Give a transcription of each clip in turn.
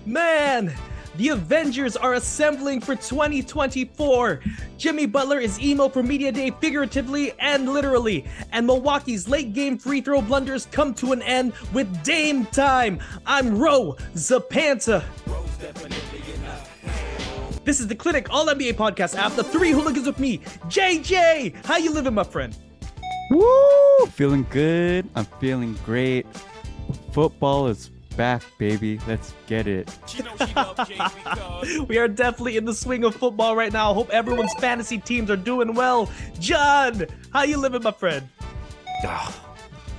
Man, the Avengers are assembling for 2024. Jimmy Butler is emo for Media Day figuratively and literally. And Milwaukee's late game free throw blunders come to an end with Dame time. I'm Ro Zapanta. This is the Clinic All NBA podcast after 3 hooligans with me, JJ. How you living, my friend? Woo! Feeling good. I'm feeling great. Football is back, baby. Let's get it. We are definitely in the swing of football right now. Hope everyone's fantasy teams are doing well. John, how you living, my friend? Oh,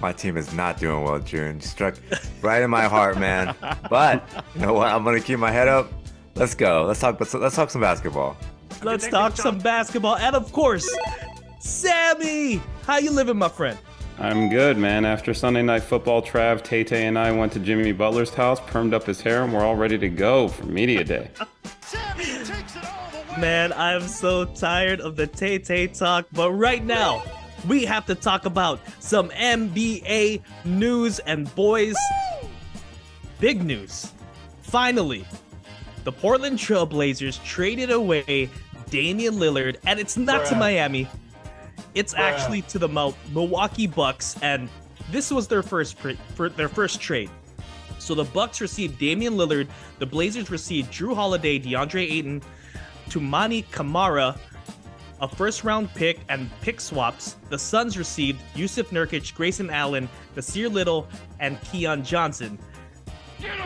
my team is not doing well, June. Struck right in my heart, man. But you know what? I'm gonna keep my head up. Let's go. Let's talk some basketball. Let's talk some basketball. And of course, Sammy, how you living, my friend? I'm good, man. After Sunday Night Football, Trav, Tay-Tay, and I went to Jimmy Butler's house, permed up his hair, and we're all ready to go for Media Day. Man, I'm so tired of the Tay-Tay talk, but right now, we have to talk about some NBA news, and boys, big news. Finally, the Portland Trail Blazers traded away Damian Lillard, and it's not to Miami. It's actually to the Milwaukee Bucks, and this was their first trade. So the Bucks received Damian Lillard, the Blazers received Drew Holiday, DeAndre Ayton, Toumani Camara, a first-round pick and pick swaps. The Suns received Yusuf Nurkic, Grayson Allen, Nasir Little, and Keon Johnson.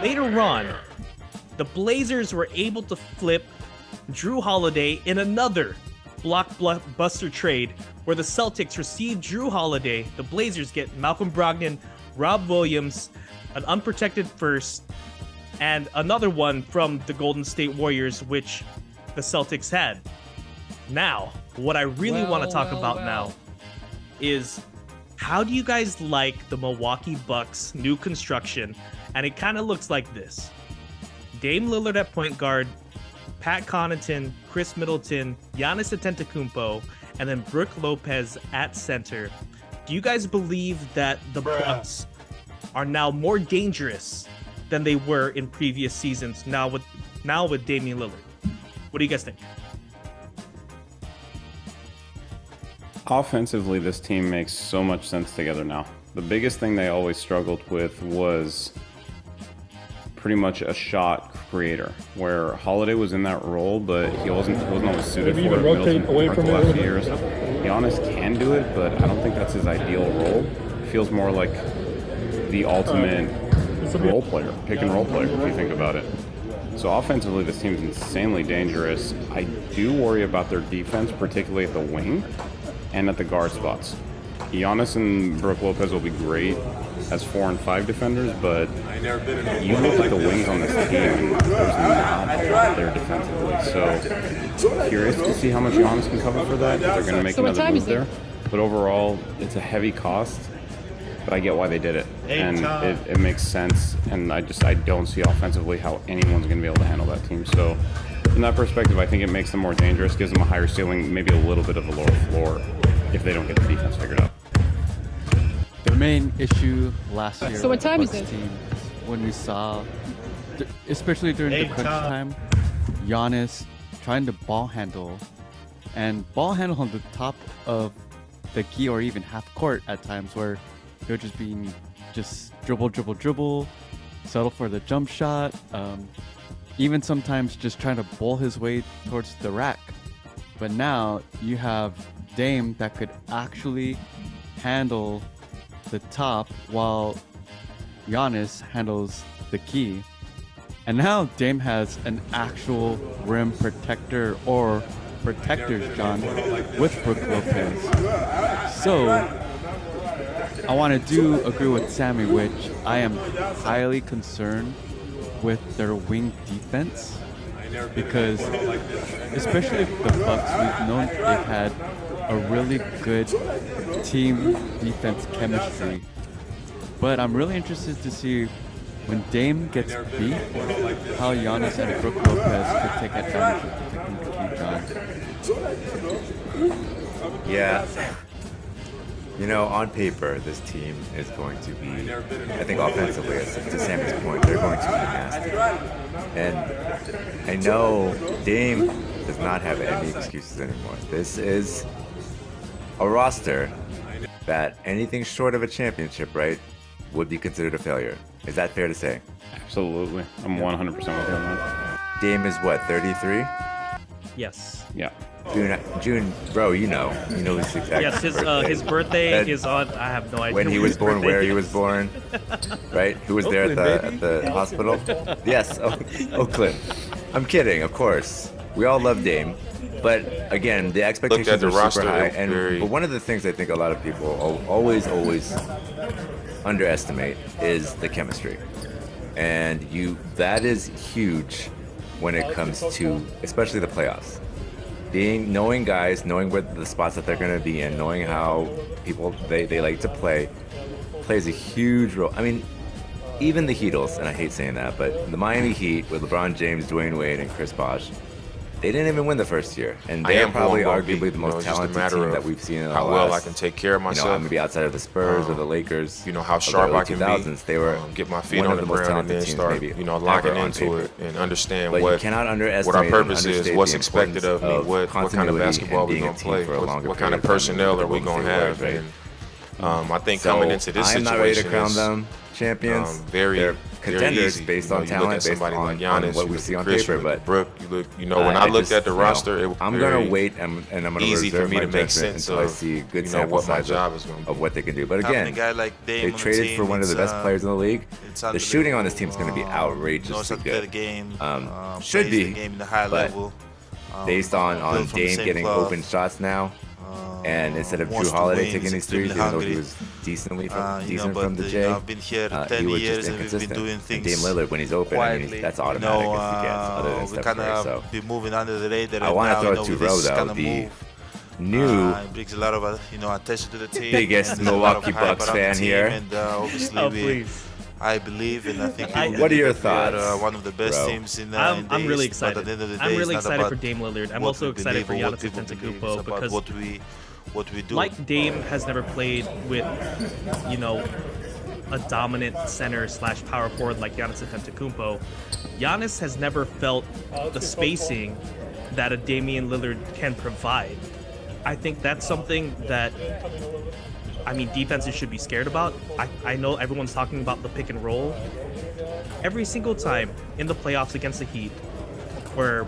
Later on, the Blazers were able to flip Drew Holiday in another blockbuster trade where the Celtics received Drew Holiday. The Blazers get Malcolm Brogdon, Rob Williams, an unprotected first, and another one from the Golden State Warriors, which the Celtics had. Now, what I really want to talk about now is how do you guys like the Milwaukee Bucks new construction? And it kind of looks like this. Dame Lillard at point guard, Pat Connaughton, Chris Middleton, Giannis Antetokounmpo, and then Brook Lopez at center. Do you guys believe that the Bucks are now more dangerous than they were in previous seasons now with Damian Lillard? What do you guys think? Offensively, this team makes so much sense together now. The biggest thing they always struggled with was pretty much a shot creator, where Holiday was in that role, but he wasn't always suited for it. Middleton for the last few years. Giannis can do it, but I don't think that's his ideal role. It feels more like the ultimate role player, pick and roll player, if you think about it. So offensively, this team's insanely dangerous. I do worry about their defense, particularly at the wing and at the guard spots. Giannis and Brook Lopez will be great as 4 and 5 defenders, but you look at the wings on this team and there's not there defensively. So curious to see how much Giannis can cover for that. If they're going to make another move there. But overall, it's a heavy cost, but I get why they did it. And it makes sense. And I don't see offensively how anyone's going to be able to handle that team. So from that perspective, I think it makes them more dangerous, gives them a higher ceiling, maybe a little bit of a lower floor if they don't get the defense figured out. The main issue last year So what time with is the Bucks it? team when we saw, especially during the crunch time, Giannis trying to ball handle on the top of the key or even half court at times where he'll just dribble, settle for the jump shot, even sometimes just trying to bowl his way towards the rack. But now you have Dame that could actually handle the top while Giannis handles the key. And now Dame has an actual rim protector or protectors, John, with Brook Lopez. So I want to agree with Sammy, which I am highly concerned with their wing defense, because especially if the Bucks, we've known they've had a really good team defense chemistry, but I'm really interested to see when Dame gets beat, how Giannis and Brook Lopez could take advantage of protecting the key guard. Yeah. You know, on paper, this team is going to be, I think offensively, to Sammy's point, they're going to be nasty. And I know Dame does not have any excuses anymore. This is a roster that anything short of a championship, right, would be considered a failure. Is that fair to say? Absolutely. I'm 100% with you on that. Dame is what, 33? Yes. Yeah. June, bro, you know his exact Yes, birthday. his birthday That- is on. I have no idea When he when was his born, birthday where he is. was born, right? Who was there Oakland, at the hospital? Yes, Oakland. I'm kidding, of course. We all love Dame, but again, the expectations the are roster, super high. it And very- but one of the things I think a lot of people always underestimate is the chemistry, and that is huge when it comes to especially the playoffs. Knowing guys, knowing where the spots that they're going to be in, knowing how people they like to play, plays a huge role. I mean, even the Heatles, and I hate saying that, but the Miami Heat with LeBron James, Dwayne Wade, and Chris Bosh, they didn't even win the first year, and I they're am who I'm probably gonna be. arguably the most It's just a talented matter team of that we've seen in the how well I last, can take care of myself. maybe outside of the Spurs or the Lakers. How of the sharp early I can 2000s, be. They were Get my feet one on of the the most ground and talented then teams, start, maybe locking ever on into paper. it and understand But what you cannot what underestimate our and purpose is, understate what's the expected of me, importance what kind of continuity basketball and we're being a gonna team play, for a longer what kind of period time than personnel the are we Golden gonna State have. Warriors, And I think So coming into this I'm situation not ready to crown is them champions. very They're very contenders easy. based You on look at talent, based somebody on, like Giannis, on what you we look see at on Chris, paper. you look But at Brooke, when I I looked just, at the roster, it was I'm very gonna wait and I'm gonna easy for reserve me my to make judgment sense until I of, see a good sample what my size job is gonna be. of what they can do. But Having a again, guy like Dame they on the traded team, for one of the it's, best players in the league. it's The shooting on this team is unbelievable. going to be outrageously knows how to play the good. game. Should plays be, the game in the high but level. Based on built from the Dame same getting cloth. open shots now, and instead of Drew wants to Holiday win, taking is these threes, extremely even though he hungry. was decent But from the J, I've been here 10 he was years just and we've inconsistent. been doing And things Dame Lillard, when he's open, quietly. that's automatic as he gets, other than we Steph kind Curry. of So be moving under the radar. I right want now, to throw it to with Ro, this though, kind of the move. new It brings a lot of attention to the team. biggest and there's a lot of Milwaukee hype Bucks around the fan team, here. And obviously, Oh, please. I believe, and I think people What are believe your that we are, thoughts, one of the best bro? teams in the I'm really East, but excited. at the end of the day, I'm really it's not excited about for Dame Lillard. I'm what also we excited believe for or what Giannis people believe. It's Antetokounmpo about because, what we do. like Dame has never played with, a dominant center / power forward like Giannis Antetokounmpo, Giannis has never felt the spacing that a Damian Lillard can provide. I think that's something that, defenses should be scared about. I know everyone's talking about the pick and roll. Every single time in the playoffs against the Heat, where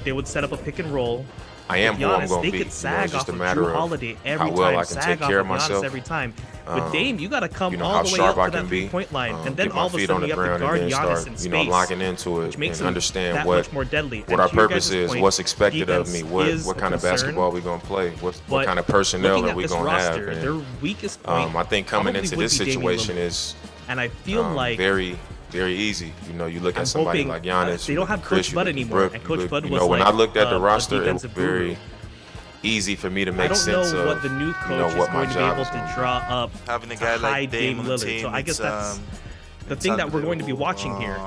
they would set up a pick and roll, I am with who I'm Giannis, going they to be. could sag It's just off a of matter Drew of Holiday every how well time, I can sag take off care of of Giannis myself. every time. With Dame, you got to come How all the way sharp up I to that can be. three-point line, and then Get all my of a feet on sudden the you have to ground guard and then Giannis start, in space, locking into it which makes and him understand that what much more deadly. what And our to your purpose guys' is, point, what's expected of me, defense is what a kind of concern, basketball we gonna play, what but kind of personnel looking are at we this gonna roster, have. their And, weakest point I think coming probably into would this be Damian situation Lillard. is And I feel like very, very easy. You look at I'm somebody hoping, like Giannis. they don't have Chris, Coach Bud you look at anymore, Brooke, and Coach Bud was when like I looked at the a roster, it was defensive guru. very easy for me to I make don't sense know of what the new coach is what my going to be job able is to gonna be. draw up Having a to guy hide like Dame on the Lillard. team, So I guess it's, that's the it's thing that we're going to be watching here.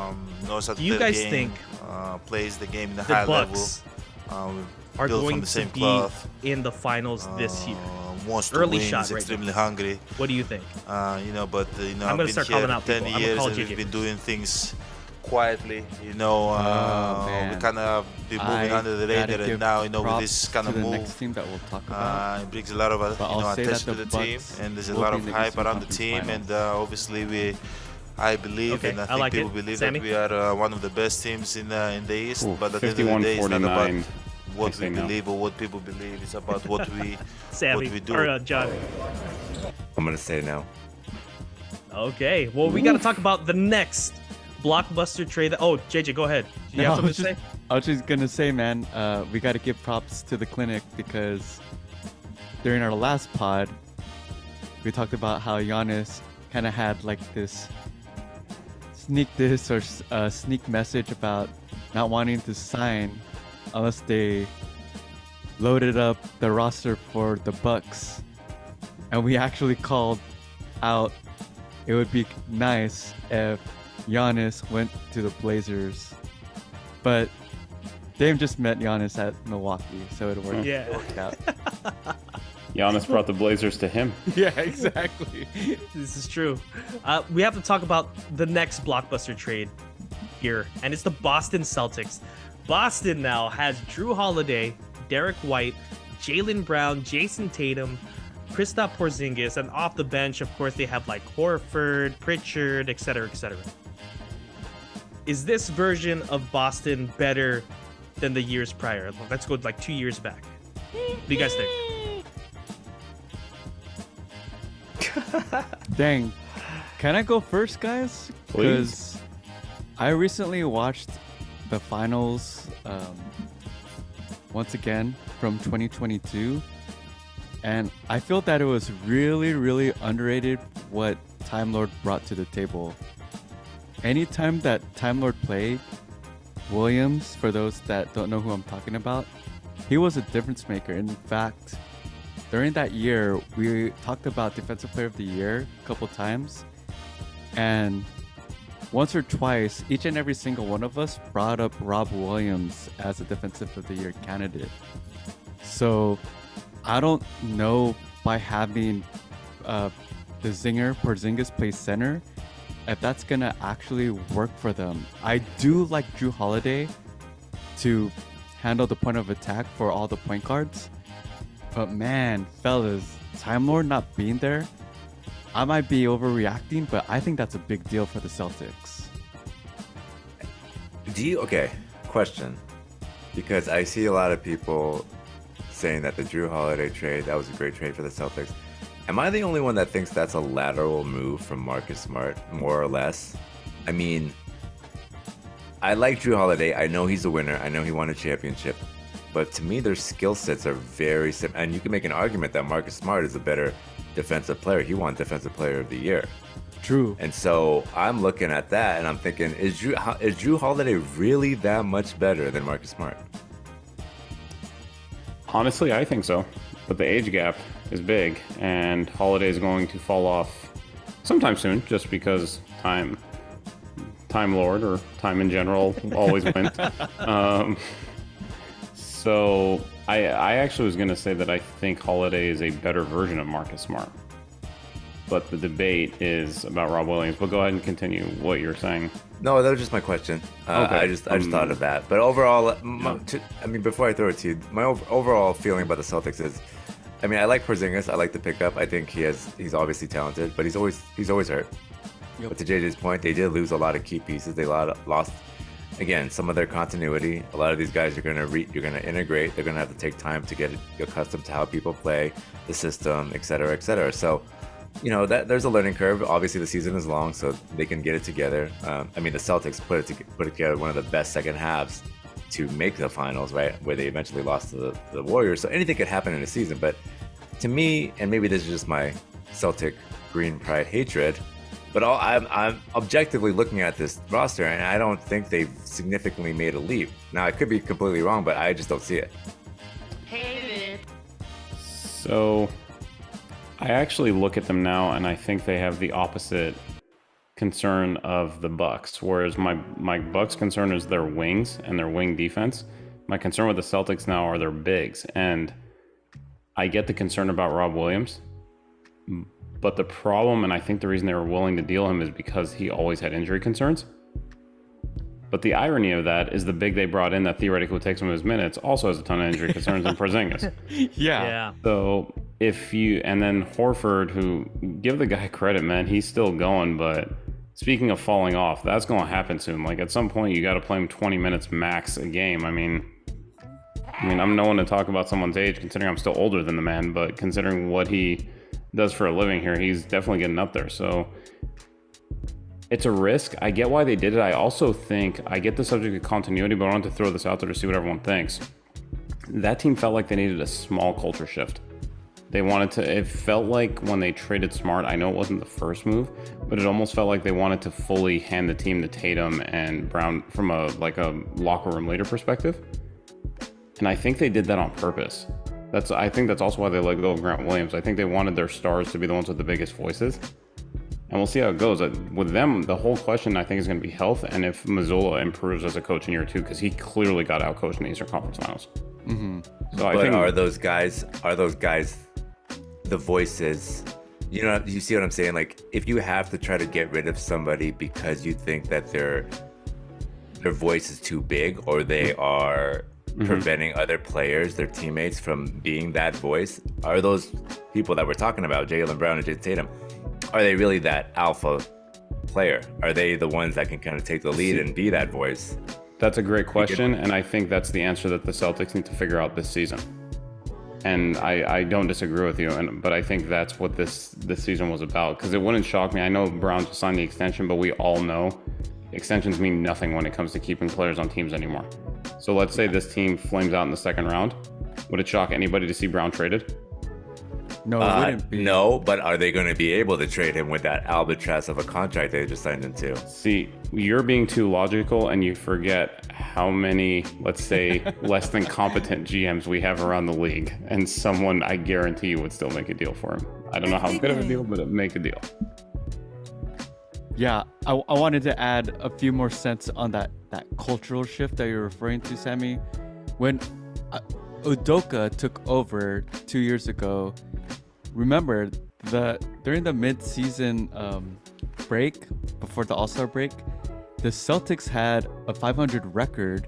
knows how to Do you play the guys game, think plays the game in the the high Bucks level. are built going from the to same be cloth. in the finals this year? Wants to Early win, shot is right extremely hungry. What do you think? But I'm I've gonna been start here calling out 10 people. I'm gonna years call and JJ. we've been doing things quietly. We man. kind of been moving under the gotta radar, and give now with props this kind to of the move, next team that we'll talk about. it brings a lot of But I'll say that attention to the the team, Bucks and there's a will lot be of in the hype Eastern around the Conference team, Finals. and obviously I believe, Okay, and I I think like people it. believe Sammy? that we are one of the best teams in the East. Ooh, But at the end of the day, it's not about 51-49. what I say we no. believe or what people believe. It's about what we Sammy what we do. or John? I'm gonna say no. Okay, well we got to talk about the next blockbuster trade. Oh, JJ, go ahead. Do you have something to say? I was just gonna say, man, we gotta give props to the clinic because during our last pod, we talked about how Giannis kind of had like this sneak diss or sneak message about not wanting to sign unless they loaded up the roster for the Bucks, and we actually called out it would be nice if Giannis went to the Blazers, but Dame just met Giannis at Milwaukee, so it worked, Yeah. worked out. Giannis brought the Blazers to him. Yeah, exactly. This is true. We have to talk about the next blockbuster trade. here, and it's the Boston Celtics. Boston now has Drew Holiday, Derek White, Jaylen Brown, Jason Tatum, Kristaps Porzingis, and off the bench, of course, they have like Horford, Pritchard, etc., etc. Is this version of Boston better than the years prior? Let's go like 2 years back. What do you guys think? Dang. Can I go first, guys? Because I recently watched the finals once again from 2022. And I feel that it was really, really underrated what Time Lord brought to the table. Anytime that Time Lord played, Williams, for those that don't know who I'm talking about, he was a difference maker. In fact, during that year, we talked about Defensive Player of the Year a couple times. And once or twice, each and every single one of us brought up Rob Williams as a Defensive of the Year candidate. So I don't know, by having the Zinger Porzingis play center, if that's gonna actually work for them. I do like Drew Holiday to handle the point of attack for all the point guards, but man, fellas, Time Lord not being there, I might be overreacting, but I think that's a big deal for the Celtics. Okay, question. Because I see a lot of people saying that the Drew Holiday trade, that was a great trade for the Celtics. Am I the only one that thinks that's a lateral move from Marcus Smart, more or less? I mean, I like Drew Holiday. I know he's a winner. I know he won a championship. But to me, their skill sets are very similar. And you can make an argument that Marcus Smart is a better defensive player. He won Defensive Player of the Year. True. And so I'm looking at that and I'm thinking, is Drew Holiday really that much better than Marcus Smart? Honestly, I think so. But the age gap is big, and Holiday is going to fall off sometime soon, just because Time Lord, or time in general, always wins. So I actually was going to say that I think Holiday is a better version of Marcus Smart. But the debate is about Rob Williams. But go ahead and continue what you're saying. No, that was just my question. Okay. I just thought of that. But overall, I mean, before I throw it to you, my overall feeling about the Celtics is, I mean, I like Porzingis. I like the pickup. I think he's obviously talented, but he's always hurt. Yep. But to JJ's point, they did lose a lot of key pieces. They lost, again, some of their continuity. A lot of these guys you're gonna integrate. They're gonna have to take time to get accustomed to how people play, the system, et cetera, et cetera. So, you know, that there's a learning curve. Obviously, the season is long, so they can get it together. I mean, the Celtics put together one of the best second halves to make the finals, right? Where they eventually lost to the Warriors. So anything could happen in a season. But to me, and maybe this is just my Celtic green pride hatred, but I'm objectively looking at this roster, and I don't think they've significantly made a leap. Now, I could be completely wrong, but I just don't see it. So I actually look at them now, and I think they have the opposite concern of the Bucks. Whereas my Bucks concern is their wings and their wing defense. My concern with the Celtics now are their bigs. And I get the concern about Rob Williams. But the problem, and I think the reason they were willing to deal him, is because he always had injury concerns. But the irony of that is the big they brought in that theoretically would take some of his minutes also has a ton of injury concerns in Porzingis. Yeah. So and then Horford, who, give the guy credit, man, he's still going. But speaking of falling off, that's going to happen soon. Like, at some point, you got to play him 20 minutes max a game. I mean, I'm no one to talk about someone's age, considering I'm still older than the man, but considering what he does for a living here, he's definitely getting up there. So it's a risk. I get why they did it. I also think, I get the subject of continuity, but I want to throw this out there to see what everyone thinks. That team felt like they needed a small culture shift. They wanted to, it felt like when they traded Smart, I know it wasn't the first move, but it almost felt like they wanted to fully hand the team to Tatum and Brown from a locker room leader perspective. And I think they did that on purpose. I think that's also why they let go of Grant Williams. I think they wanted their stars to be the ones with the biggest voices. And we'll see how it goes. With them, the whole question, I think, is going to be health and if Mazzulla improves as a coach in year 2, because he clearly got outcoached in the Eastern Conference Finals. Mm-hmm. So But are those guys the voices? You know, you see what I'm saying? Like, if you have to try to get rid of somebody because you think that they're their voice is too big, or they are preventing other players, their teammates, from being that voice? Are those people that we're talking about, Jaylen Brown and Jason Tatum, are they really that alpha player? Are they the ones that can kind of take the lead and be that voice? That's a great question, and I think that's the answer that the Celtics need to figure out this season. And I don't disagree with you, but I think that's what this season was about, because it wouldn't shock me. I know Brown just signed the extension, but we all know extensions mean nothing when it comes to keeping players on teams anymore. So let's say this team flames out in the second round. Would it shock anybody to see Brown traded? No, it wouldn't be. No, but are they going to be able to trade him with that albatross of a contract they just signed into? See, you're being too logical, and you forget how many, let's say, less than competent GMs we have around the league, and someone I guarantee you would still make a deal for him. I don't know how good of a deal, but it'd make a deal. Yeah, I wanted to add a few more cents on that cultural shift that you're referring to, Sammy. When Udoka took over 2 years ago, remember during the mid-season break, before the All-Star break, the Celtics had a 500 record,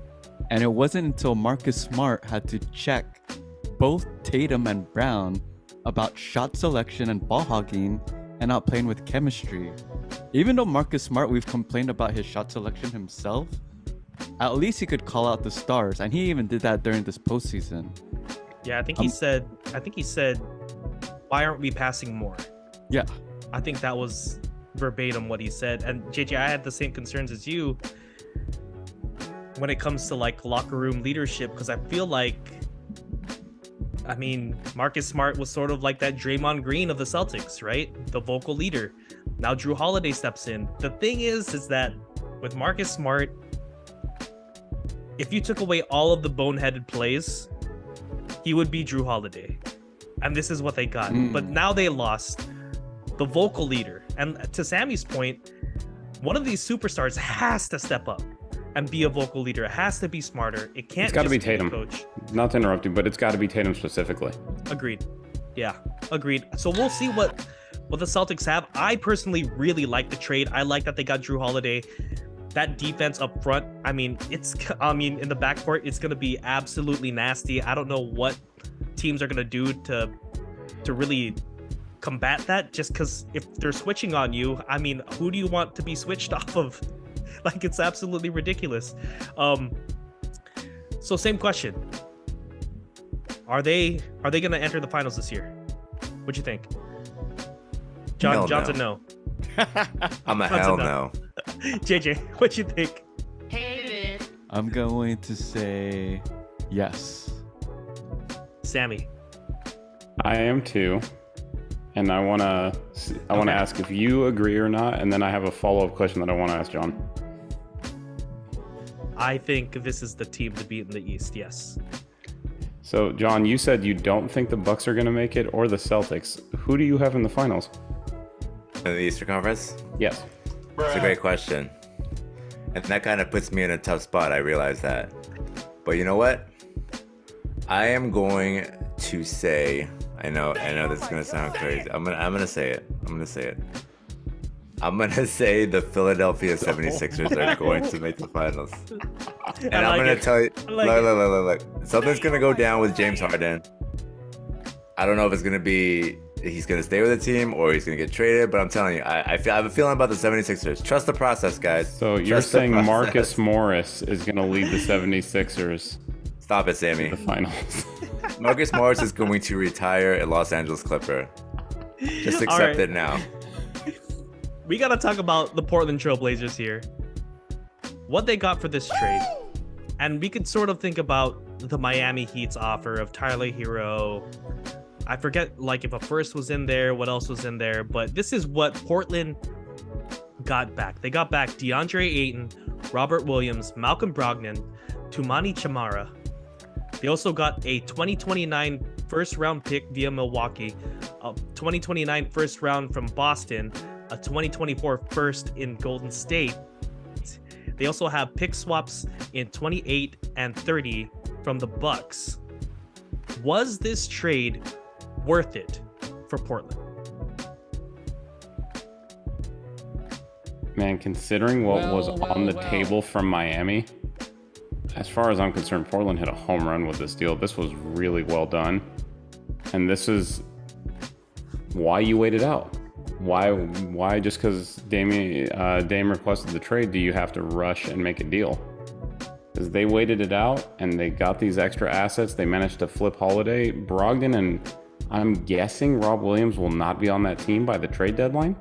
and it wasn't until Marcus Smart had to check both Tatum and Brown about shot selection and ball hogging and not playing with chemistry. Even though Marcus Smart, we've complained about his shot selection himself, at least he could call out the stars, and he even did that during this postseason. Yeah, I think he said, why aren't we passing more? Yeah. I think that was verbatim what he said. And JJ, I had the same concerns as you when it comes to like locker room leadership, because I feel like, I mean, Marcus Smart was sort of like that Draymond Green of the Celtics, right? The vocal leader. Now Drew Holiday steps in. The thing is that with Marcus Smart, if you took away all of the boneheaded plays, he would be Drew Holiday. And this is what they got. But now they lost the vocal leader. And to Sammy's point, one of these superstars has to step up and be a vocal leader. It has to be smarter. It can't It's got to just be Tatum. coach. Not to interrupt you, but it's got to be Tatum specifically. Agreed. Yeah, agreed. So we'll see what the Celtics have. I personally really like the trade. I like that they got Drew Holiday. That defense up front, I mean, in the backcourt, it's going to be absolutely nasty. I don't know what teams are going to do to really combat that, just because if they're switching on you, I mean, who do you want to be switched off of? Like, it's absolutely ridiculous. So same question. Are they going to enter the finals this year? What'd you think? Johnson, no. I'm a hell no. JJ, what you think? I'm going to say yes. Sammy. I am too, and I want to ask if you agree or not, and then I have a follow-up question that I want to ask John. I think this is the team to beat in the East, yes. So, John, you said you don't think the Bucks are going to make it, or the Celtics. Who do you have in the finals? In the Eastern Conference? Yes. It's a great question. And that kind of puts me in a tough spot, I realize that. But you know what? I am going to say, I know this is going to sound crazy. I'm going to say it. I'm going to say the Philadelphia 76ers are going to make the finals. And I'm going to tell you, look, something's going to go down with James Harden. I don't know if it's going to be he's going to stay with the team or he's going to get traded, but I'm telling you, I have a feeling about the 76ers. Trust the process, guys. So you're saying Marcus Morris is going to lead the 76ers Stop it, Sammy. to the finals? Marcus Morris is going to retire a Los Angeles Clipper. Just accept it now. We got to talk about the Portland Trailblazers here. What they got for this trade. And we could sort of think about the Miami Heat's offer of Tyler Hero. I forget, like, if a first was in there, what else was in there. But this is what Portland got back. They got back DeAndre Ayton, Robert Williams, Malcolm Brogdon, Tumani Chamara. They also got a 2029 first-round pick via Milwaukee, a 2029 first round from Boston, a 2024 first in Golden State. They also have pick swaps in 28 and 30 from the Bucks. Was this trade worth it for Portland? Man, considering what was on the table from Miami, as far as I'm concerned, Portland hit a home run with this deal. This was really well done. And this is why you waited out. Why just because Dame requested the trade, do you have to rush and make a deal? Because they waited it out and they got these extra assets. They managed to flip Holiday, Brogdon, and I'm guessing Rob Williams will not be on that team by the trade deadline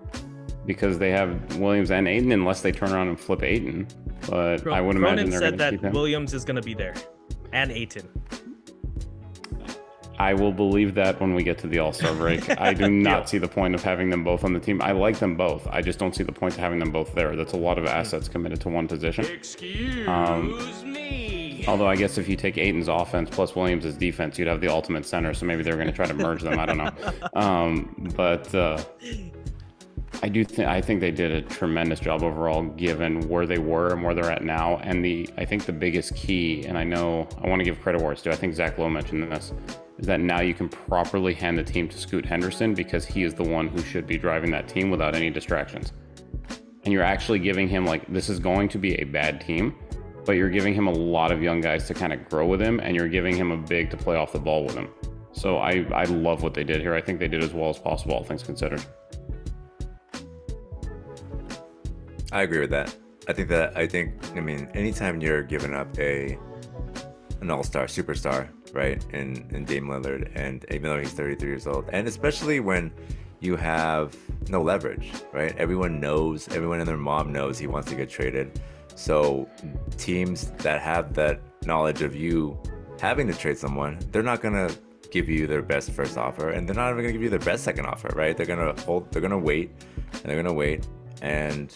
because they have Williams and Ayton unless they turn around and flip Ayton. But I would imagine they're going to keep him. Williams is going to be there, and Ayton. I will believe that when we get to the All-Star break. I do not see the point of having them both on the team. I like them both. I just don't see the point of having them both there. That's a lot of assets committed to one position. Excuse me. Although I guess if you take Ayton's offense plus Williams' defense, you'd have the ultimate center. So maybe they're going to try to merge them. I don't know. I think they did a tremendous job overall, given where they were and where they're at now. And I think the biggest key, and I want to give credit where it's due. I think Zach Lowe mentioned this, is that now you can properly hand the team to Scoot Henderson because he is the one who should be driving that team without any distractions. And you're actually giving him, like, this is going to be a bad team, but you're giving him a lot of young guys to kind of grow with him, and you're giving him a big to play off the ball with him. So I love what they did here. I think they did as well as possible, all things considered. I agree with that. I mean, anytime you're giving up an all-star, superstar, right, in Dame Lillard, and even though he's 33 years old, and especially when you have no leverage, right? Everyone and their mom knows he wants to get traded. So teams that have that knowledge of you having to trade someone, they're not going to give you their best first offer, and they're not even going to give you their best second offer, right? They're going to wait. And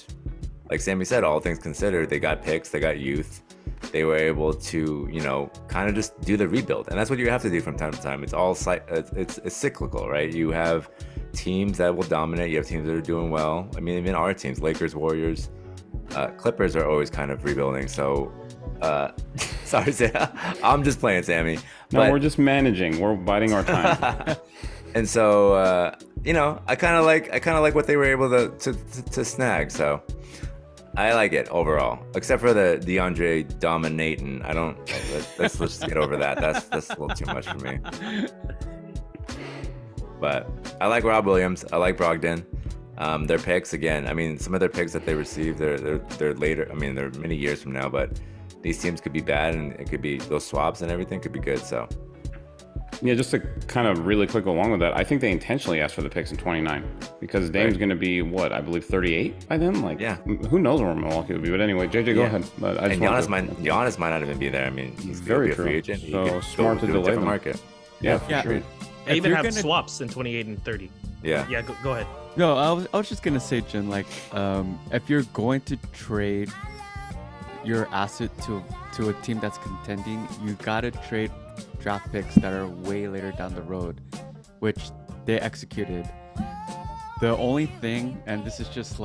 like Sammy said, all things considered, they got picks, they got youth. They were able to, kind of just do the rebuild. And that's what you have to do from time to time. It's all it's cyclical, right? You have teams that will dominate. You have teams that are doing well. I mean, even our teams, Lakers, Warriors, Clippers are always kind of rebuilding. So, sorry, I'm just playing, Sammy. No, we're just managing. We're biding our time. And so, I kind of like what they were able to snag. So I like it overall, except for the DeAndre dominating. Let's just get over that. That's a little too much for me. But I like Rob Williams. I like Brogdon. Their picks, again, I mean, some of their picks that they received, they're later. I mean, they're many years from now, but these teams could be bad, and it could be those swaps and everything could be good. So. Yeah, just to kind of really quick go along with that, I think they intentionally asked for the picks in 29 because Dame's going to be, I believe 38 by then? Who knows where Milwaukee would be? But anyway, JJ, go ahead. And Giannis might not even be there. I mean, he's very be a true. Free agent. So smart to delay the market. Yeah, for sure. They even have swaps in 28 and 30. Yeah. Yeah, go ahead. No, I was just going to say, Jin, if you're going to trade your asset to a team that's contending, you got to trade draft picks that are way later down the road, which they executed. The only thing, and this is just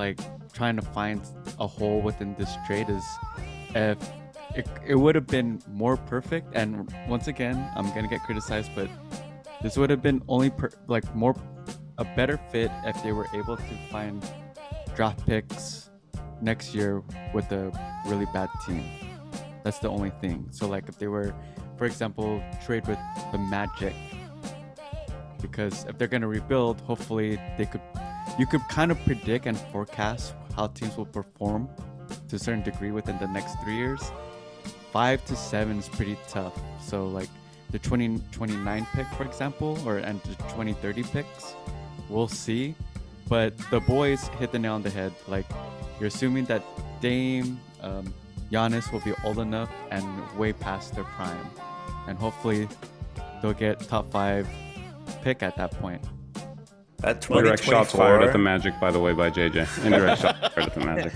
trying to find a hole within this trade, is if it would have been more perfect, and once again, I'm gonna get criticized, but this would have been only a better fit if they were able to find draft picks next year with a really bad team. That's the only thing. So if they were, for example, trade with the Magic, because if they're gonna rebuild, hopefully you could kind of predict and forecast how teams will perform to a certain degree within the next 3 years. 5 to 7 is pretty tough. So the 2029 pick, for example, and the 2030 picks, we'll see. But the boys hit the nail on the head. You're assuming that Dame, Giannis will be old enough and way past their prime, and hopefully they'll get top 5 pick at that point. That indirect shots fired at the Magic, by the way, by JJ. Indirect shots fired at the Magic.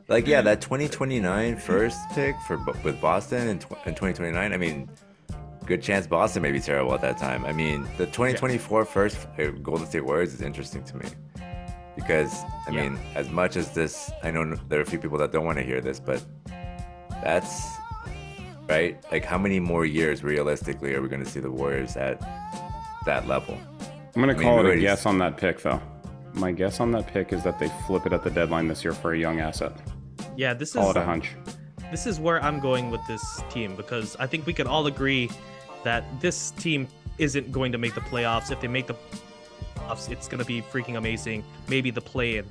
That 2029 first pick with Boston in 2029. I mean, good chance Boston may be terrible at that time. I mean, the 2024 first Golden State Warriors is interesting to me. Because, I mean, as much as this, I know there are a few people that don't want to hear this, but that's, right? How many more years, realistically, are we going to see the Warriors at that level? I'm going to call it a yes on that pick, though. My guess on that pick is that they flip it at the deadline this year for a young asset. Yeah, this Call is it a hunch. this is where I'm going with this team, because I think we could all agree that this team isn't going to make the playoffs. If they make the playoffs, it's going to be freaking amazing. Maybe the play-in.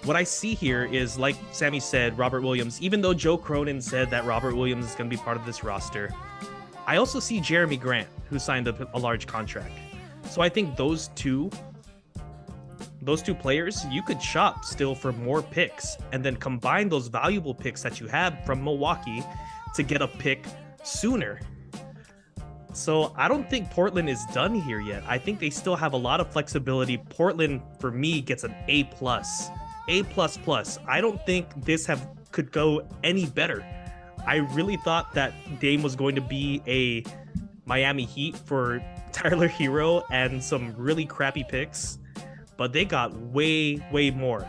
What I see here is, like Sammy said, Robert Williams. Even though Joe Cronin said that Robert Williams is going to be part of this roster, I also see Jeremy Grant, who signed a large contract. So I think those two players, you could shop still for more picks and then combine those valuable picks that you have from Milwaukee to get a pick sooner. So I don't think Portland is done here yet. I think they still have a lot of flexibility. Portland, for me, gets an A+. A++. I don't think this could go any better. I really thought that Dame was going to be a Miami Heat for Tyler Hero and some really crappy picks, but they got way, way more.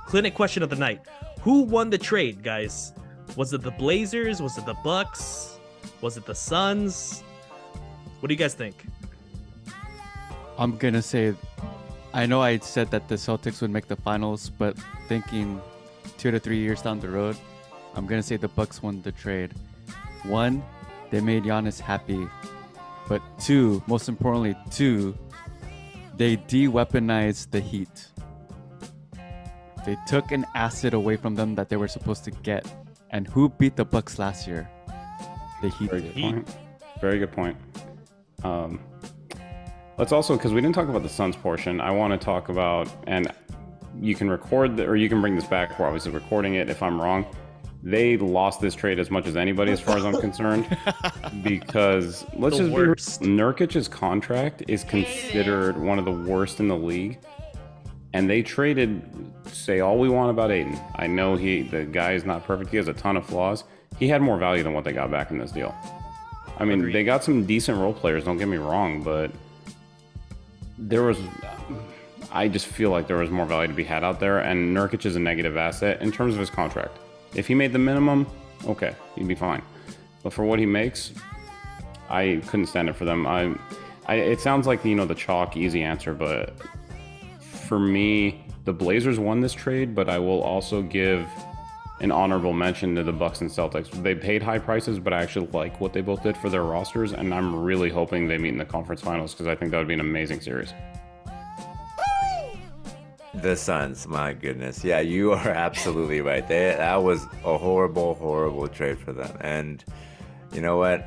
Clinic question of the night. Who won the trade, guys? Was it the Blazers? Was it the Bucks? Was it the Suns? What do you guys think? I'm gonna say, I know I said that the Celtics would make the finals, but thinking 2 to 3 years down the road, I'm gonna say the Bucks won the trade. 1, they made Giannis happy, but 2, most importantly, 2, they de-weaponized the Heat. They took an asset away from them that they were supposed to get. And who beat the Bucks last year? The Heat Very did. good point. Very good point. Let's also, because we didn't talk about the Suns portion, I want to talk about, and you can record, or you can bring this back. We're obviously recording it if I'm wrong. They lost this trade as much as anybody, as far as I'm concerned, because let's The just worst. be real. Nurkic's contract is considered one of the worst in the league, and they traded. Say all we want about Aiden. I know the guy is not perfect. He has a ton of flaws. He had more value than what they got back in this deal. I mean, Agreed. they got some decent role players. Don't get me wrong, but I just feel like there was more value to be had out there, and Nurkic is a negative asset in terms of his contract. If he made the minimum, okay, he'd be fine. But for what he makes, I couldn't stand it for them. It sounds like, the chalk easy answer, but for me, the Blazers won this trade, but I will also give an honorable mention to the Bucks and Celtics. They paid high prices, but I actually like what they both did for their rosters, and I'm really hoping they meet in the conference finals, because I think that would be an amazing series. The Suns, my goodness. Yeah, you are absolutely right. That was a horrible, horrible trade for them. And you know what?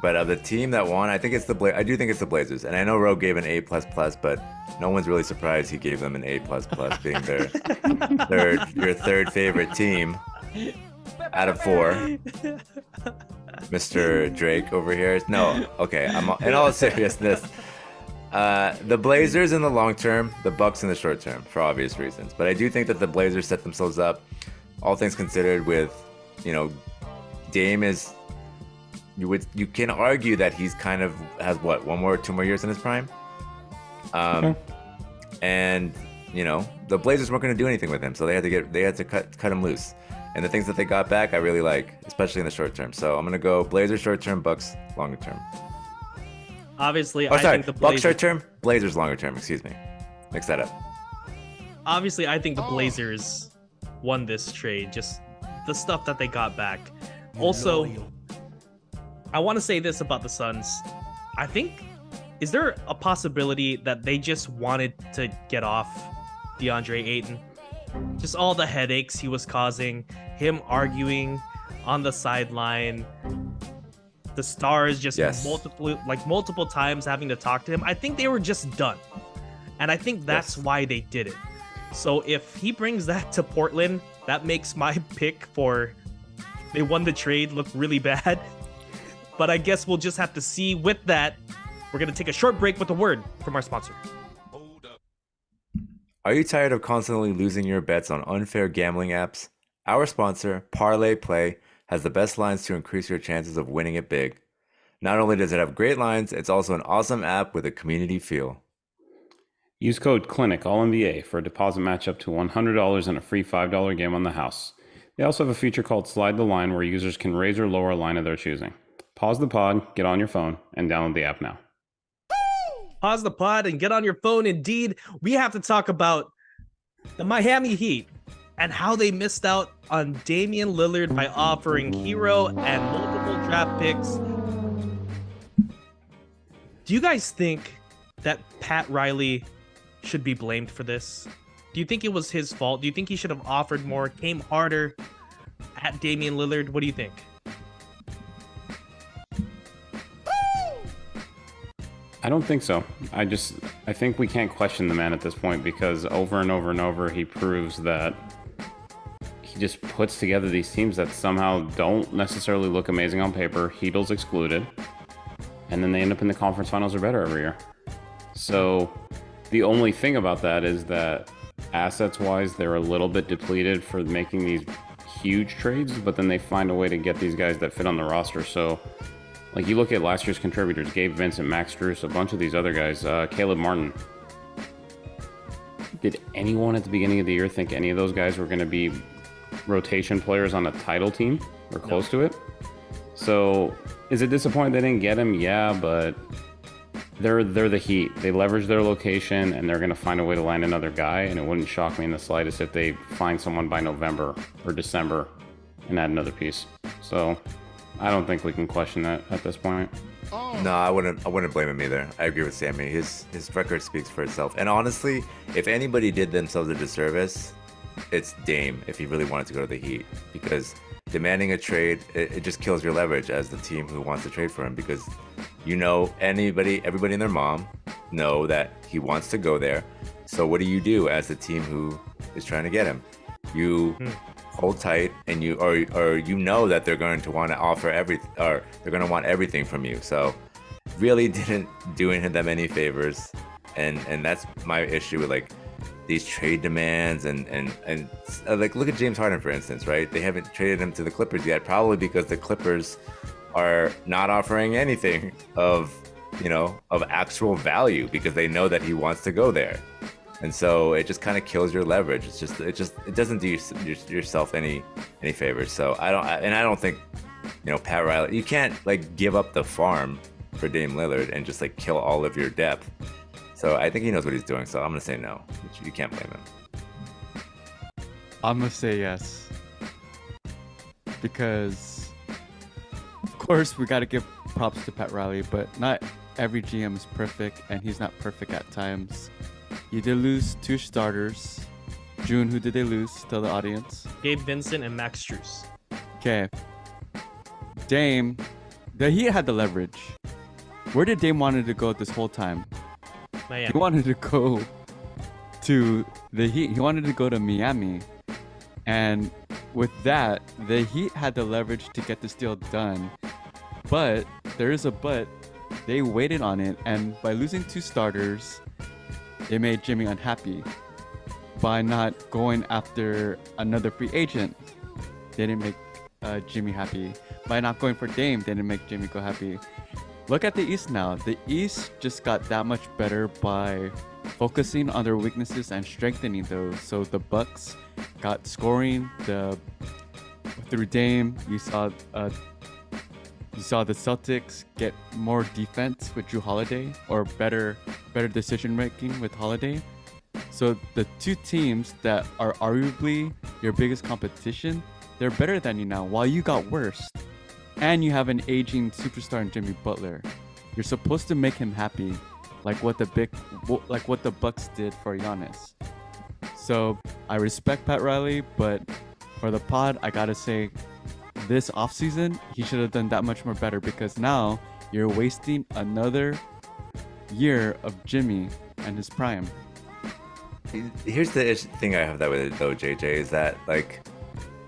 But of the team that won, I think it's I do think it's the Blazers. And I know Rogue gave an A++, but no one's really surprised he gave them an A++, being your third favorite team out of 4. Mr. Drake over here. No, okay. In all seriousness. The Blazers in the long term, the Bucks in the short term, for obvious reasons. But I do think that the Blazers set themselves up, all things considered, with, Dame is. You can argue that he's kind of has 1 more or 2 more years in his prime. And the Blazers weren't going to do anything with him, so they had to cut him loose. And the things that they got back, I really like, especially in the short term. So I'm gonna go Blazers short term, Bucks longer term. Obviously, I think the Bucks Blazers, short term, Blazers longer term. Excuse me, mix that up. obviously, I think the Blazers won this trade. Just the stuff that they got back. Also, I want to say this about the Suns. I think, is there a possibility that they just wanted to get off DeAndre Ayton? Just all the headaches he was causing, him arguing on the sideline, the stars just Yes. multiple times having to talk to him. I think they were just done. And I think that's Yes. why they did it. So if he brings that to Portland, that makes my pick for they won the trade look really bad. But I guess we'll just have to see. With that, we're going to take a short break with a word from our sponsor. Are you tired of constantly losing your bets on unfair gambling apps? Our sponsor, Parlay Play, has the best lines to increase your chances of winning it big. Not only does it have great lines, it's also an awesome app with a community feel. Use code CLINIC, all NBA, for a deposit match up to $100 and a free $5 game on the house. They also have a feature called Slide the Line, where users can raise or lower a line of their choosing. Pause the pod, get on your phone, and download the app now. pause the pod and get on your phone. Indeed, we have to talk about the Miami Heat and how they missed out on Damian Lillard by offering Hero and multiple draft picks. Do you guys think that Pat Riley should be blamed for this? Do you think it was his fault? Do you think he should have offered more, came harder at Damian Lillard? What do you think? I don't think so. I think we can't question the man at this point because over and over and over he proves that he just puts together these teams that somehow don't necessarily look amazing on paper, Heatles excluded, and then they end up in the conference finals or better every year. So the only thing about that is that assets-wise, they're a little bit depleted for making these huge trades, but then they find a way to get these guys that fit on the roster. So like you look at last year's contributors, Gabe Vincent, Max Strus, a bunch of these other guys, Caleb Martin. Did anyone at the beginning of the year think any of those guys were going to be rotation players on a title team or close to it? So is it disappointing they didn't get him? Yeah, but they're the Heat. They leverage their location and they're going to find a way to land another guy, and it wouldn't shock me in the slightest if they find someone by November or December and add another piece. So I don't think we can question that at this point. No, I wouldn't blame him either. I agree with Sammy. His record speaks for itself. And honestly, if anybody did themselves a disservice, it's Dame if he really wanted to go to the Heat, because demanding a trade, it just kills your leverage as the team who wants to trade for him, because everybody and their mom know that he wants to go there. So what do as the team who is trying to get him? You hold tight, and you know that they're going to want to offer everything, or they're going to want everything from you. So really didn't do them any favors, and that's my issue with like these trade demands and like look at James Harden for instance, right? They haven't traded him to the Clippers yet, probably because the Clippers are not offering anything of actual value, because they know that he wants to go there. And so it just kind of kills your leverage. It doesn't do yourself any favors. So I don't think, Pat Riley, you can't like give up the farm for Dame Lillard and just like kill all of your depth. So I think he knows what he's doing. So I'm gonna say no. You can't blame him. I'm gonna say yes, because of course we got to give props to Pat Riley, but not every GM is perfect, and he's not perfect at times. You did lose 2 starters. June, who did they lose? Tell the audience. Gabe Vincent and Max Strus. Okay. Dame, the Heat had the leverage. Where did Dame wanted to go this whole time? Miami. He wanted to go to the Heat. He wanted to go to Miami. And with that, the Heat had the leverage to get this deal done. But there is a but. They waited on it, and by losing 2 starters, they made Jimmy unhappy. By not going after another free agent, they didn't make Jimmy happy. By not going for Dame, they didn't make Jimmy go happy. Look at the East now. The East just got that much better by focusing on their weaknesses and strengthening those. So the Bucks got scoring. Through Dame, you saw the Celtics get more defense with Jrue Holiday, or better decision making with Holiday. So the 2 teams that are arguably your biggest competition, they're better than you now, while you got worse. And you have an aging superstar in Jimmy Butler. You're supposed to make him happy, like what the Bucks did for Giannis. So I respect Pat Riley, but for the pod, I gotta say, this offseason, he should have done that much more better, because now you're wasting another year of Jimmy and his prime. Here's the thing I have that with it though, JJ, is that like,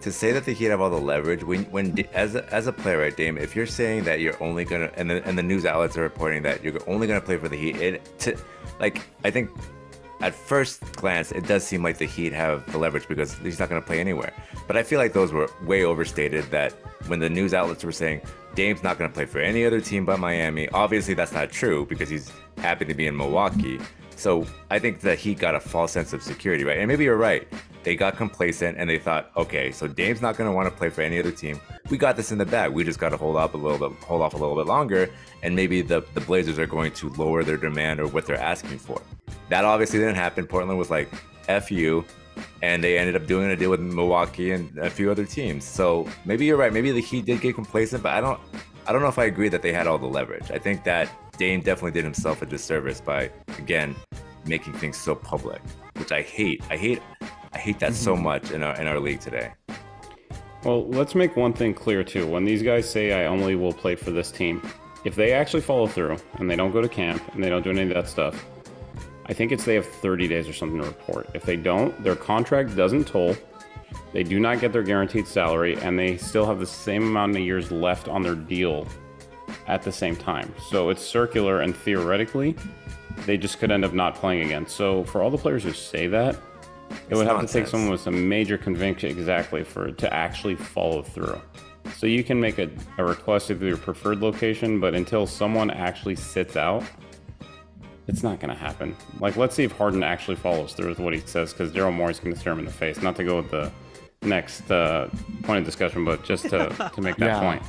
to say that the Heat have all the leverage when as a player, right, Dame, if you're saying that you're only gonna, and the news outlets are reporting that you're only gonna play for the Heat, I think at first glance it does seem like the Heat have the leverage because he's not gonna play anywhere. But I feel like those were way overstated, that when the news outlets were saying Dame's not gonna play for any other team but Miami, obviously that's not true because he's happy to be in Milwaukee. So I think that he got a false sense of security, right? And maybe you're right. They got complacent and they thought, okay, so Dame's not going to want to play for any other team. we got this in the bag. We just got to hold off a little bit longer, and maybe the Blazers are going to lower their demand or what they're asking for. That obviously didn't happen. Portland was like, F you, and they ended up doing a deal with Milwaukee and a few other teams. So maybe you're right. Maybe the Heat did get complacent, but I don't know if I agree that they had all the leverage. I think that Dame definitely did himself a disservice by, again, making things so public, which I hate. I hate that so much in our league today. Well, let's make one thing clear too. When these guys say I only will play for this team, if they actually follow through and they don't go to camp and they don't do any of that stuff, I think they have 30 days or something to report. If they don't, their contract doesn't toll, they do not get their guaranteed salary, and they still have the same amount of years left on their deal at the same time. So it's circular, and theoretically, they just could end up not playing again. So for all the players who say that, it would have to take someone with some major conviction to actually follow through. So you can make a request of your preferred location, but until someone actually sits out, it's not going to happen. Like, let's see if Harden actually follows through with what he says, because Daryl Morey's going to stare him in the face. Not to go with the next point of discussion, but just to make that point.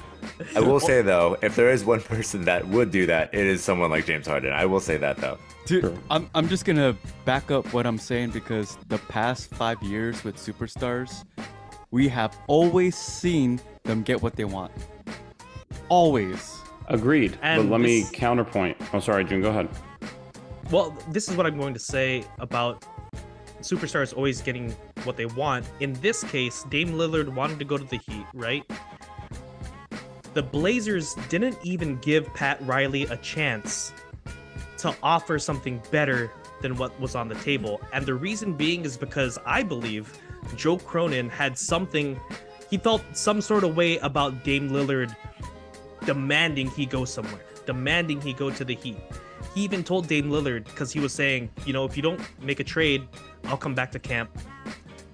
I will say, though, if there is one person that would do that, it is someone like James Harden. I will say that, though. Dude, Sure. I'm just gonna back up what I'm saying, because the past 5 years with superstars, we have always seen them get what they want. Always. Agreed. And but let me counterpoint. Oh, sorry, June, go ahead. Well, this is what I'm going to say about superstars always getting what they want. In this case, Dame Lillard wanted to go to the Heat, right? The Blazers didn't even give Pat Riley a chance to offer something better than what was on the table. And the reason being is because I believe Joe Cronin had he felt some sort of way about Dame Lillard demanding he go somewhere, demanding he go to the Heat. He even told Dame Lillard, because he was saying, if you don't make a trade, I'll come back to camp.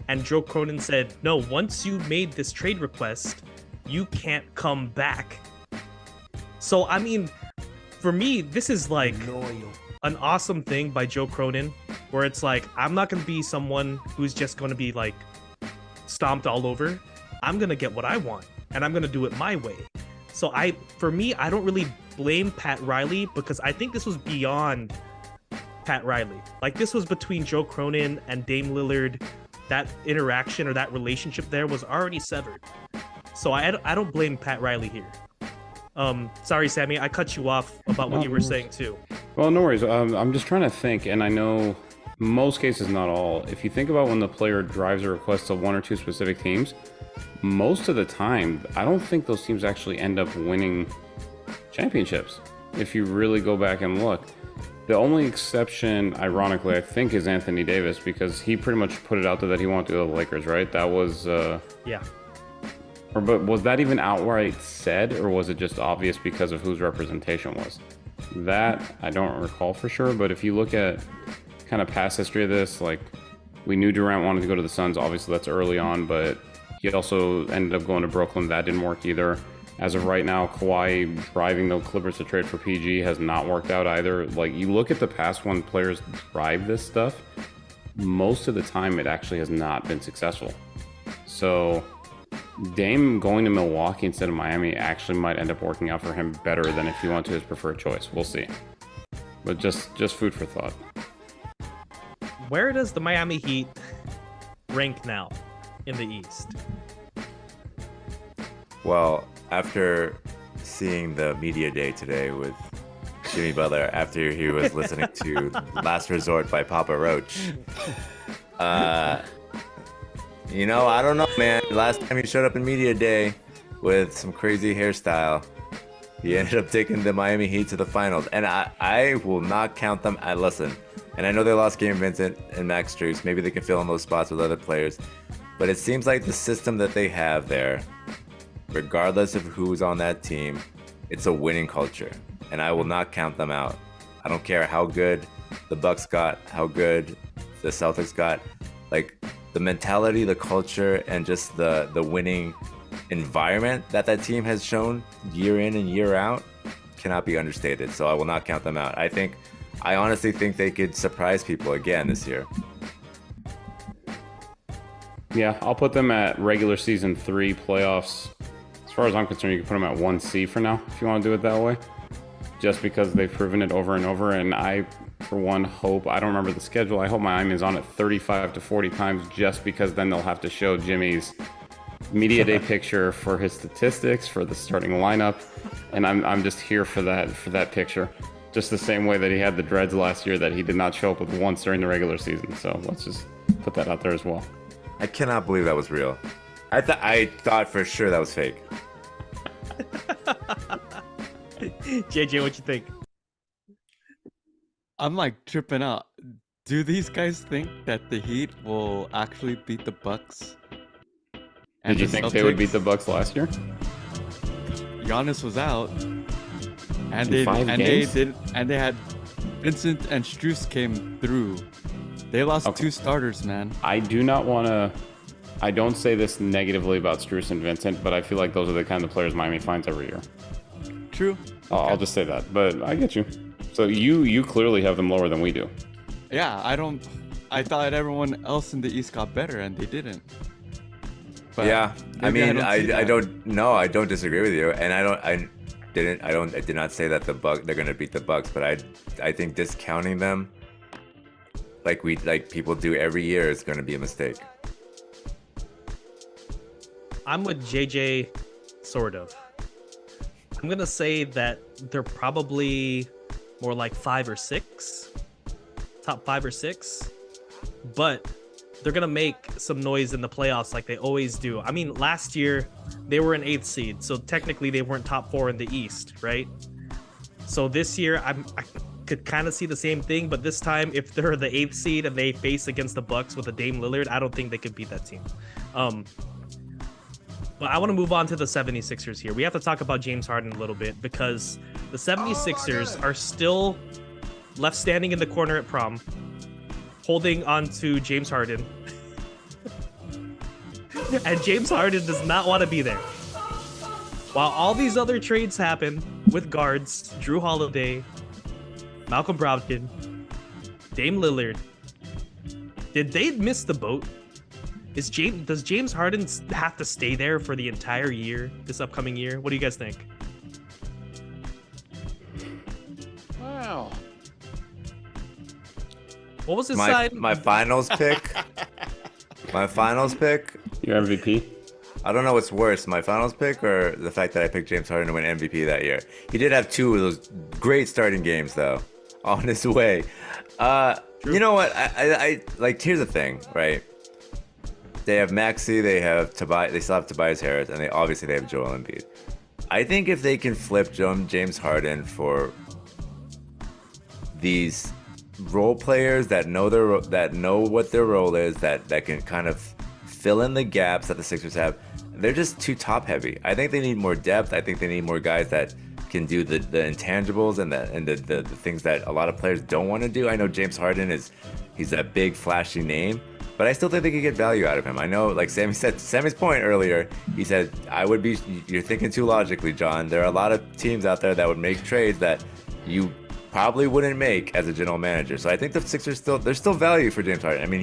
And Joe Cronin said, no, once you made this trade request, you can't come back. So, I mean, for me, this is like an awesome thing by Joe Cronin, where it's like, I'm not going to be someone who's just going to be like stomped all over. I'm going to get what I want, and I'm going to do it my way. So for me, I don't really blame Pat Riley, because I think this was beyond Pat Riley. Like, this was between Joe Cronin and Dame Lillard. That interaction or that relationship there was already severed. So I don't blame Pat Riley here. Sorry, Sammy, I cut you off about what you were saying too. Well, no worries. I'm just trying to think, and I know most cases, not all. If you think about when the player drives a request to one or two specific teams, most of the time, I don't think those teams actually end up winning championships. If you really go back and look, the only exception, ironically, I think, is Anthony Davis, because he pretty much put it out there that he wanted to go to the Lakers, right? That was yeah. But was that even outright said, or was it just obvious because of whose representation was? That I don't recall for sure, but if you look at kind of past history of this, like, we knew Durant wanted to go to the Suns, obviously that's early on, but he also ended up going to Brooklyn. That didn't work either. As of right now, Kawhi driving the Clippers to trade for PG has not worked out either. Like, you look at the past when players drive this stuff, most of the time it actually has not been successful. So Dame going to Milwaukee instead of Miami actually might end up working out for him better than if he went to his preferred choice. We'll see. But just food for thought. Where does the Miami Heat rank now in the East? Well, after seeing the media day today with Jimmy Butler, after he was listening to Last Resort by Papa Roach, I don't know, man. Last time he showed up in media day with some crazy hairstyle, he ended up taking the Miami Heat to the finals. And I will not count them. Listen, and I know they lost Game Vincent and Max Strus. Maybe they can fill in those spots with other players. But it seems like the system that they have there, regardless of who's on that team, it's a winning culture. And I will not count them out. I don't care how good the Bucks got, how good the Celtics got. Like, the mentality, the culture, and just the winning environment that team has shown year in and year out cannot be understated. So I will not count them out. I honestly think they could surprise people again this year. Yeah, I'll put them at regular season 3 playoffs. As far as I'm concerned, you can put him at 1C for now if you want to do it that way. Just because they've proven it over and over, and I, for one, hope, I don't remember the schedule, I hope Miami is on it 35 to 40 times just because then they'll have to show Jimmy's media day picture for his statistics, for the starting lineup, and I'm just here for that picture. Just the same way that he had the dreads last year that he did not show up with once during the regular season. So let's just put that out there as well. I cannot believe that was real. I thought for sure that was fake. JJ, what you think? I'm like tripping out. Do these guys think that the Heat will actually beat the Bucks? Did you think they would beat the Bucks last year? Giannis was out, and In 5 games? they had Vincent and Strus came through. They lost 2 starters, man. I don't say this negatively about Strus and Vincent, but I feel like those are the kind of players Miami finds every year. True. I'll just say that, but I get you. So you clearly have them lower than we do. Yeah, I thought everyone else in the East got better, and they didn't. But Yeah, I maybe mean, see I that. I don't disagree with you, and I did not say that they're gonna beat the Bucks, but I think discounting them like people do every year is gonna be a mistake. I'm with JJ, sort of. I'm gonna say that they're probably more like 5 or 6, top 5 or 6, but they're gonna make some noise in the playoffs like they always do. I mean, last year they were an 8th seed, so technically they weren't top 4 in the East, right? So this year I could kind of see the same thing, but this time if they're the 8th seed and they face against the Bucks with a Dame Lillard, I don't think they could beat that team. But I want to move on to the 76ers here. We have to talk about James Harden a little bit because the 76ers are still left standing in the corner at prom, holding on to James Harden. And James Harden does not want to be there. While all these other trades happen with guards, Drew Holiday, Malcolm Brogdon, Dame Lillard, did they miss the boat? Does James Harden have to stay there for the entire year, this upcoming year? What do you guys think? Wow. What was his My side? my finals pick. My finals pick. Your MVP? I don't know what's worse, my finals pick or the fact that I picked James Harden to win MVP that year. He did have 2 of those great starting games though, on his way. You know what? I like. Here's the thing, right? They have Maxey, they still have Tobias Harris, and they have Joel Embiid. I think if they can flip James Harden for these role players that know what their role is, that can kind of fill in the gaps that the Sixers have, they're just too top heavy. I think they need more depth. I think they need more guys that can do the intangibles and the things that a lot of players don't want to do. I know James Harden he's a big flashy name, but I still think they could get value out of him. I know, like Sammy's point earlier, he said, you're thinking too logically, John. There are a lot of teams out there that would make trades that you probably wouldn't make as a general manager. So I think the Sixers there's still value for James Harden. I mean,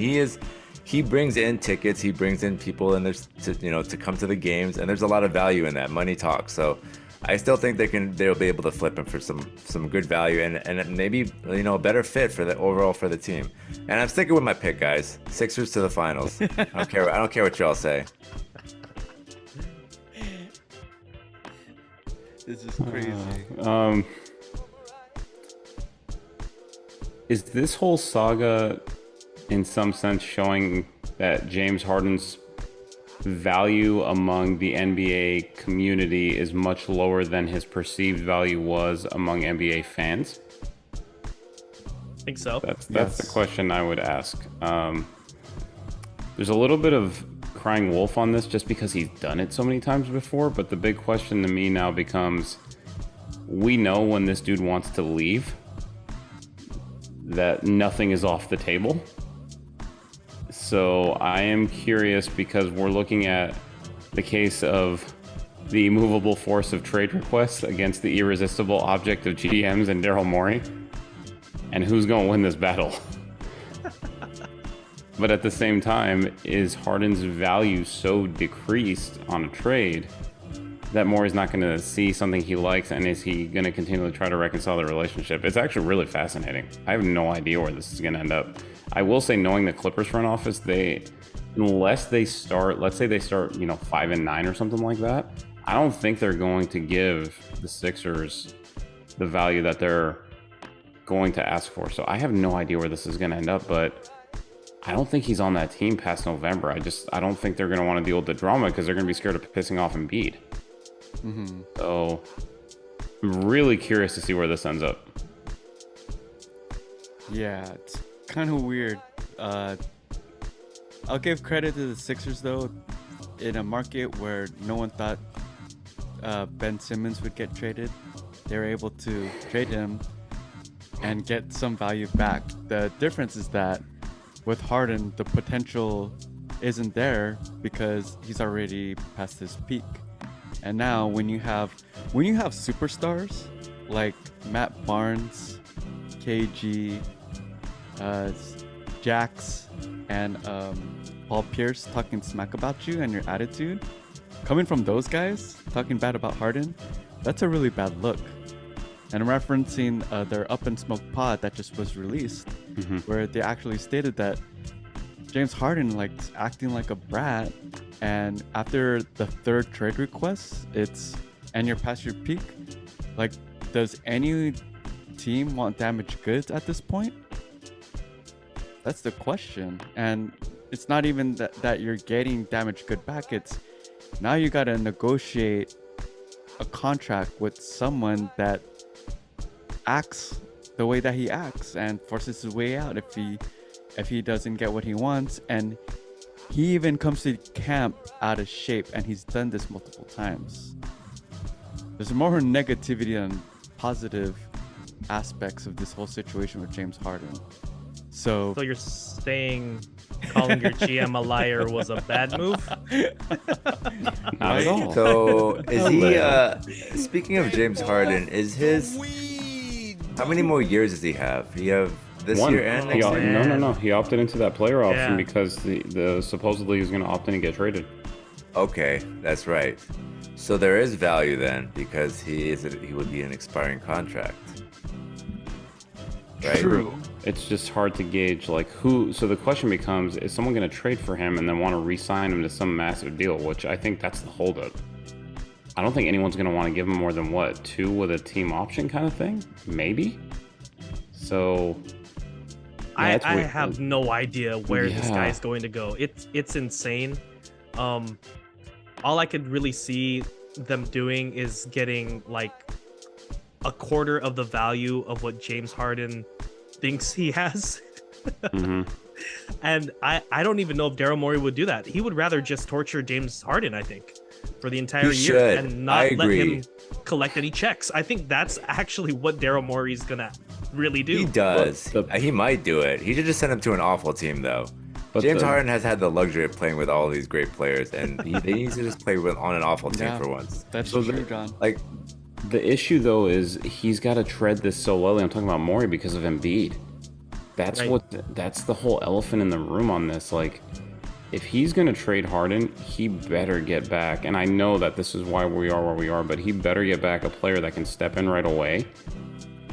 he brings in tickets, he brings in people and to come to the games, and there's a lot of value in that. Money talks. So I still think they'll be able to flip him for some good value and maybe a better fit for the team. And I'm sticking with my pick, guys. Sixers to the finals. I don't care what y'all say. This is crazy. Is this whole saga in some sense showing that James Harden's value among the NBA community is much lower than his perceived value was among NBA fans? I think so. That's the question I would ask. There's a little bit of crying wolf on this just because he's done it so many times before, but the big question to me now becomes, we know when this dude wants to leave that nothing is off the table. So I am curious because we're looking at the case of the immovable force of trade requests against the irresistible object of GMs and Daryl Morey. And who's going to win this battle? But at the same time, is Harden's value so decreased on a trade that Morey's not going to see something he likes, and is he going to continually try to reconcile the relationship? It's actually really fascinating. I have no idea where this is going to end up. I will say, knowing the Clippers front office, unless they start, let's say they start, 5-9 or something like that, I don't think they're going to give the Sixers the value that they're going to ask for. So I have no idea where this is going to end up, but I don't think he's on that team past November. I don't think they're going to want to deal with the drama because they're going to be scared of pissing off Embiid. So I'm really curious to see where this ends up. Yeah, it's kind of weird. I'll give credit to the Sixers, though. In a market where no one thought Ben Simmons would get traded, they were able to trade him and get some value back. The difference is that with Harden, the potential isn't there because he's already past his peak. And now when you have superstars like Matt Barnes, KG, Jax, and Paul Pierce talking smack about you and your attitude, coming from those guys talking bad about Harden, that's a really bad look. And I'm referencing their Up in Smoke pod that just was released, where they actually stated that James Harden likes acting like a brat, and after the third trade request, and you're past your peak. Like, does any team want damaged goods at this point? That's the question. And it's not even that you're getting damaged good back. It's now you got to negotiate a contract with someone that acts the way that he acts and forces his way out if he doesn't get what he wants. And he even comes to camp out of shape, and he's done this multiple times. There's more negativity than positive aspects of this whole situation with James Harden. So you're saying calling your GM a liar was a bad move? Not at all. So is he? Speaking of James Harden, how many more years does he have? He have this year and next year? No. He opted into that player option because the supposedly he's going to opt in and get traded. Okay, that's right. So there is value then because he would be an expiring contract. Right? True. It's just hard to gauge who. So the question becomes: is someone going to trade for him and then want to re-sign him to some massive deal? Which I think that's the holdup. I don't think anyone's going to want to give him more than 2 with a team option kind of thing. Maybe. So. Yeah, I have no idea where this guy is going to go. It's insane. All I could really see them doing is getting a quarter of the value of what James Harden thinks he has. And I don't even know if Daryl Morey would do that. He would rather just torture James Harden, I think, for the entire year and not let him collect any checks. I think that's actually what Daryl Morey's gonna really do. He does. He might do it. He should just send him to an awful team, though. But James Harden has had the luxury of playing with all these great players, and he needs to just play on an awful team for once. That's true, John. The issue, though, is he's got to tread this so lightly. I'm talking about Morey because of Embiid. That's that's the whole elephant in the room on this. If he's going to trade Harden, he better get back. And I know that this is why we are where we are, but he better get back a player that can step in right away.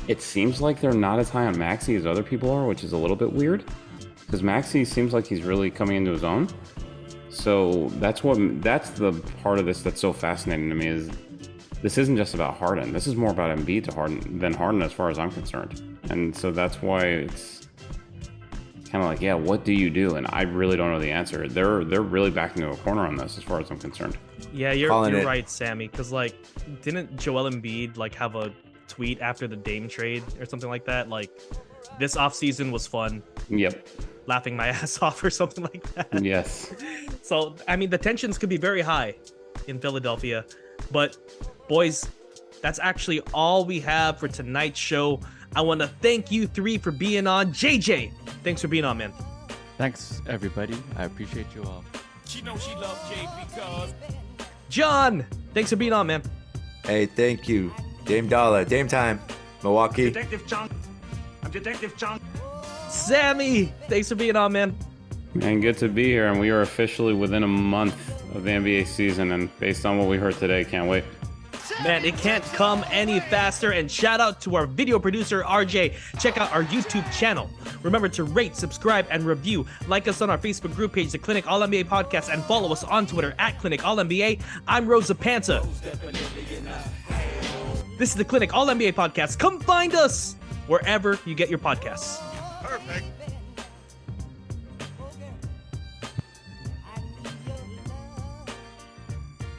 It seems like they're not as high on Maxey as other people are, which is a little bit weird. Because Maxey seems like he's really coming into his own. So that's the part of this that's so fascinating to me is this isn't just about Harden. This is more about Embiid than Harden as far as I'm concerned. And so that's why it's kind of what do you do? And I really don't know the answer. They're really backing into a corner on this as far as I'm concerned. Yeah, you're right, Sammy. Because didn't Joel Embiid have a tweet after the Dame trade or something like that? This offseason was fun. Yep. Laughing my ass off or something like that. Yes. So, the tensions could be very high in Philadelphia. But, boys, that's actually all we have for tonight's show. I want to thank you 3 for being on. JJ, thanks for being on, man. Thanks, everybody. I appreciate you all. She knows she loves Jay because... John, thanks for being on, man. Hey, thank you. Dame Dollar, Dame time. Detective Chong. I'm Detective Chong. Sammy, thanks for being on, man. And good to be here, and we are officially within a month of the NBA season, and based on what we heard today, can't wait. Man, it can't come any faster. And shout out to our video producer, RJ. Check out our YouTube channel. Remember to rate, subscribe, and review. Like us on our Facebook group page, the Clinic All NBA Podcast, and follow us on Twitter at Clinic All NBA. I'm Rosa Panta. This is the Clinic All NBA Podcast. Come find us wherever you get your podcasts. Perfect.